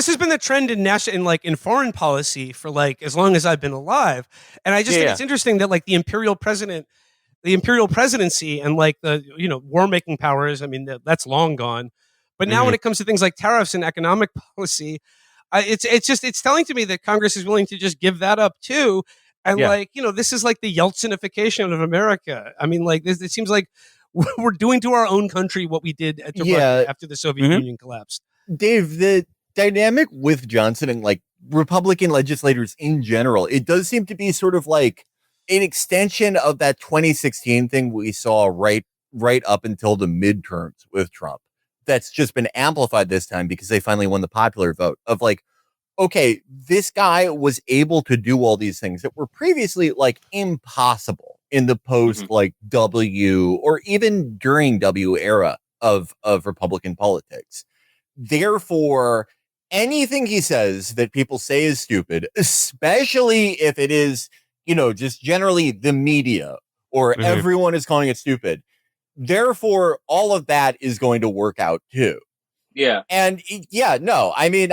this has been the trend in in foreign policy for like as long as I've been alive. And I just think it's interesting that like the imperial presidency and like the war making powers. I mean that's long gone. But now when it comes to things like tariffs and economic policy, it's telling to me that Congress is willing to just give that up too. And this is like the Yeltsinification of America. I mean, like this, it seems like we're doing to our own country what we did after the Soviet Union collapsed. Dave, the dynamic with Johnson and like Republican legislators in general, it does seem to be sort of like an extension of that 2016 thing we saw right up until the midterms with Trump. That's just been amplified this time because they finally won the popular vote of like, okay, this guy was able to do all these things that were previously like impossible in the post like W or even during W era of Republican politics. Therefore, anything he says that people say is stupid, especially if it is, just generally the media or everyone is calling it stupid. Therefore, all of that is going to work out too. Yeah. And I mean,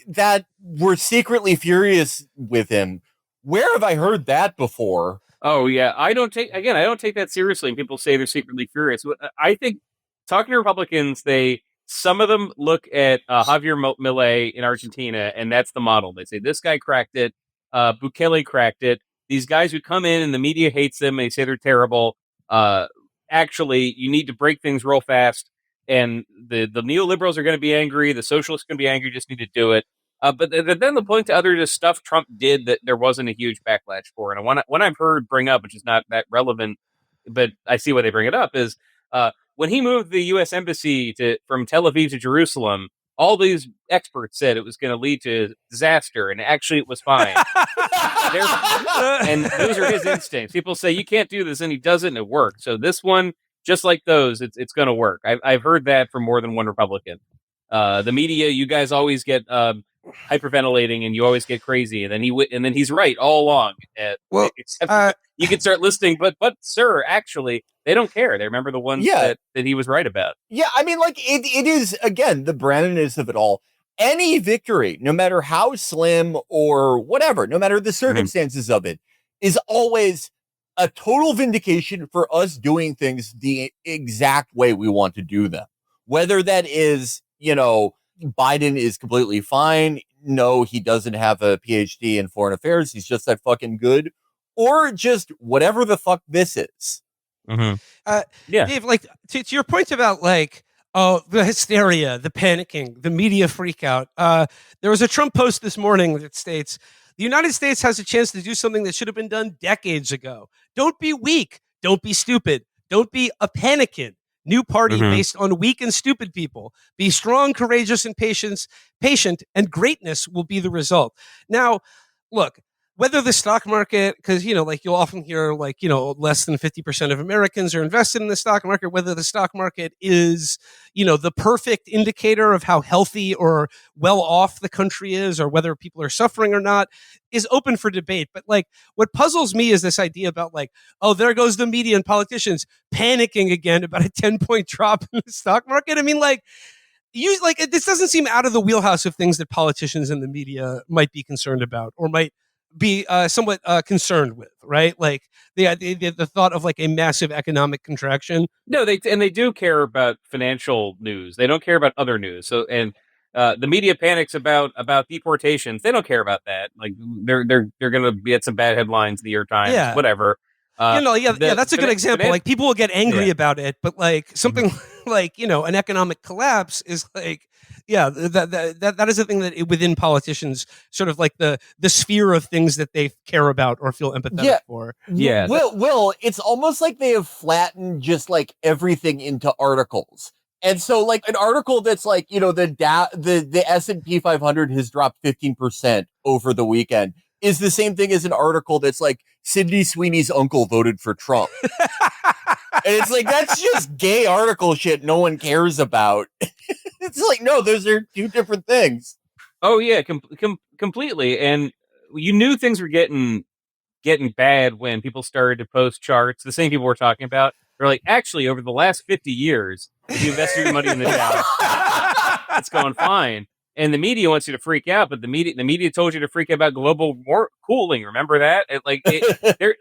that we're secretly furious with him. Where have I heard that before? Oh yeah. I don't take that seriously. And people say they're secretly furious. I think talking to Republicans, some of them look at Javier Milei in Argentina, and that's the model. They say this guy cracked it. Bukele cracked it. These guys who come in and the media hates them, they say they're terrible. Actually, you need to break things real fast. And the neoliberals are going to be angry. The socialists are going to be angry. You just need to do it. But then they'll point to other just stuff Trump did that there wasn't a huge backlash for. And one I've heard bring up, which is not that relevant, but I see why they bring it up, is when he moved the U.S. embassy from Tel Aviv to Jerusalem, all these experts said it was going to lead to disaster, and actually it was fine. And those are his instincts. People say, you can't do this, and he does it, and it works. So this one, just like those, it's going to work. I've heard that from more than one Republican. The media, you guys always get hyperventilating, and you always get crazy, and then he's right all along. You can start listening, but sir, actually, they don't care. They remember the ones that he was right about. Yeah, I mean, like it is again the Brannonness of it all. Any victory, no matter how slim or whatever, no matter the circumstances of it, is always a total vindication for us doing things the exact way we want to do them. Whether that is, Biden is completely fine. No, he doesn't have a PhD in foreign affairs. He's just that fucking good. Or just whatever the fuck this is. Dave, like to your point about like, the hysteria, the panicking, the media freak out. There was a Trump post this morning that states, the United States has a chance to do something that should have been done decades ago. Don't be weak. Don't be stupid. Don't be a Panican. New party based on weak and stupid people. Be strong, courageous, and patient, and greatness will be the result. Now, look, whether the stock market, because, like you'll often hear like, less than 50% of Americans are invested in the stock market, whether the stock market is, the perfect indicator of how healthy or well off the country is, or whether people are suffering or not, is open for debate. But like what puzzles me is this idea about like, oh, there goes the media and politicians panicking again about a 10-point drop in the stock market. I mean, like, this doesn't seem out of the wheelhouse of things that politicians and the media might be concerned about or might be somewhat concerned with, right? Like the thought of like a massive economic contraction. No, they do care about financial news. They don't care about other news. So the media panics about deportations. They don't care about that. Like they're going to get some bad headlines in the New York Times, whatever. That's a good example. Like people will get angry about it, but like something like an economic collapse is like. Yeah, that is a thing that within politicians, sort of like the sphere of things that they care about or feel empathetic for. Yeah, Will, it's almost like they have flattened just like everything into articles. And so like an article that's like, the S&P 500 has dropped 15% over the weekend is the same thing as an article that's like Sydney Sweeney's uncle voted for Trump. And it's like, that's just gay article shit no one cares about. It's like, no, those are two different things. Oh, yeah, completely. And you knew things were getting bad when people started to post charts. The same people we're talking about. They're like, actually, over the last 50 years, if you invested your money in the Dow, it's going fine. And the media wants you to freak out, but the media told you to freak out about global cooling. Remember that?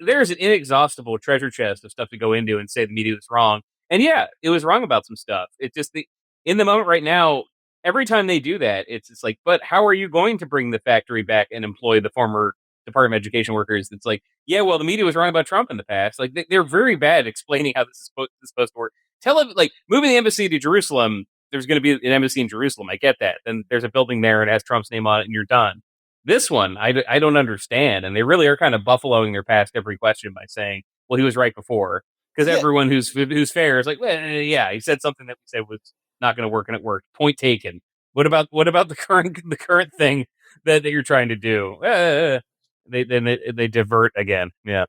There's an inexhaustible treasure chest of stuff to go into and say the media was wrong. And yeah, it was wrong about some stuff. It's just in the moment right now, every time they do that, it's like, but how are you going to bring the factory back and employ the former Department of Education workers? It's like, yeah, well, the media was wrong about Trump in the past. Like they're very bad at explaining how this is supposed to work. Tell them, like, moving the embassy to Jerusalem, there's going to be an embassy in Jerusalem. I get that. Then there's a building there and it has Trump's name on it, and you're done. This one, I don't understand, and they really are kind of buffaloing their past every question by saying, "Well, he was right before," because everyone who's fair is like, well, yeah, he said something that we said was not going to work, and it worked. Point taken. What about the current thing that you're trying to do? They divert again. Yeah.